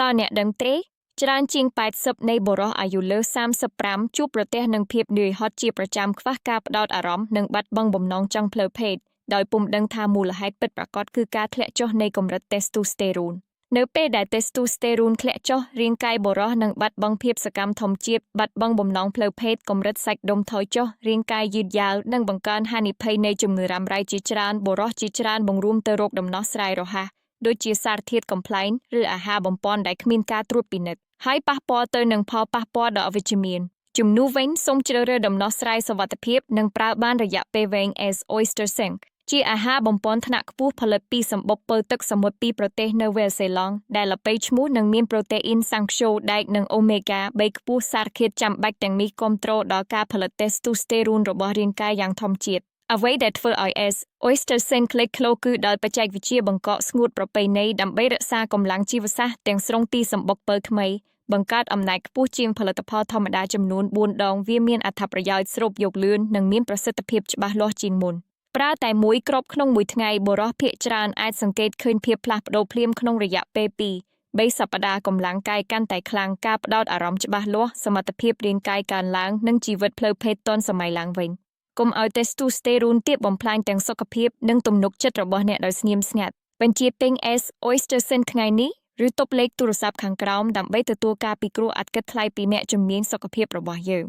តអ្នកដឹងទេច្រើនជាង80នៃបុរសអាយុលើ35ជួបប្រទះនឹងភាពនឿយហត់ជាប្រចាំខ្វះការផ្ដោតអារម្មណ៍និងបាត់បង់បំណងចង់ផ្លូវភេទដោយពុំដឹងថាមូលហេតុពិតប្រាកដគឺការធ្លាក់ចុះនៃកម្រិតតេស្ទូស្តេរ៉ូននៅពេលដែលតេស្ទូស្តេរ៉ូនធ្លាក់ចុះរាងកាយបុរសនឹងបាត់បង់ភាពសកម្មធម្មជាតិបាត់បង់បំណងផ្លូវភេទកម្រិតសាច់ដុំថយចុះរាងកាយយឺតយ៉ាវនិងបង្កើនហានិភ័យនៃជំងឺរ៉ាំរ៉ៃជាច្រើនបុរសជាច្រើនបង្រួមទៅរកដំណោះស្រាយរហ័សដូចជាសារធាតុកំប្លែងឬអាហារបំប៉នដែលគ្មានការត្រួតពិនិត្យហើយប៉ះពាល់ទៅនឹងផលប៉ះពាល់ដ៏អវិជ្ជមានជំនួសវិញសូមជ្រើសរើសដំណោះស្រាយសុវត្ថិភាពនិងប្រើបានរយៈពេលវែង as Oyster Sink ជាអាហារបំប៉នថ្នាក់ខ្ពស់ផលិតពីសម្បុកពៅទឹកសមុទ្រពីប្រទេសនៅវេលសេឡង់ដែលល្បីឈ្មោះនិងមានប្រូតេអ៊ីនសាំងខ្យូដែកនិងអូមេហ្គា3ខ្ពស់សារធាតុចាំបាច់ទាំងនេះគាំទ្រដល់ការផលិតតេស្ទូស្តេរ៉ូនរបស់រាងកាយយ៉ាងធម្មជាតិអ្វីដែលធ្វើឲ្យ S Oyster Sink លេចធ្លោគឺដោយបច្ចេកវិទ្យាបង្កកស្ងួតប្រពៃណីដើម្បីរក្សាកម្លាំងជីវសាស្ត្រទាំងស្រុងទីសម្បុកពៅថ្មីបង្កើតអំណាចខ្ពស់ជាងផលិតផលធម្មតាចំនួន4ដងវាមានអត្ថប្រយោជន៍ស្រូបយកលឿននិងមានប្រសិទ្ធភាពច្បាស់លាស់ជាងមុនប្រើតែមួយគ្រាប់ក្នុងមួយថ្ងៃបុរសភាគច្រើនអាចសង្កេតឃើញភាពផ្លាស់ប្ដូរភ្លាមក្នុងរយៈពេល2-3សប្តាហ៍កម្លាំងកាយកាន់តែខ្លាំងការផ្ដោតអារម្មណ៍ច្បាស់លាស់សមត្ថភាពរាងកាយកើនឡើងនិងជីវិតផ្លូវភេទទាន់សម័យឡើងវិញកុំឲ្យតេស្ទូស្តេរ៉ូនទាបបំផ្លាញទាំងសុខភាពនិងទំនុកចិត្តរបស់អ្នកដោយស្ងៀមស្ងាត់បញ្ជាទិញ S Oyster Sink ថ្ងៃនេះឬតុបលេខទូរស័ព្ទខាងក្រោមដើម្បីទទួលការពិគ្រោះឥតគិតថ្លៃពីអ្នកជំនាញសុខភាពរបស់យើង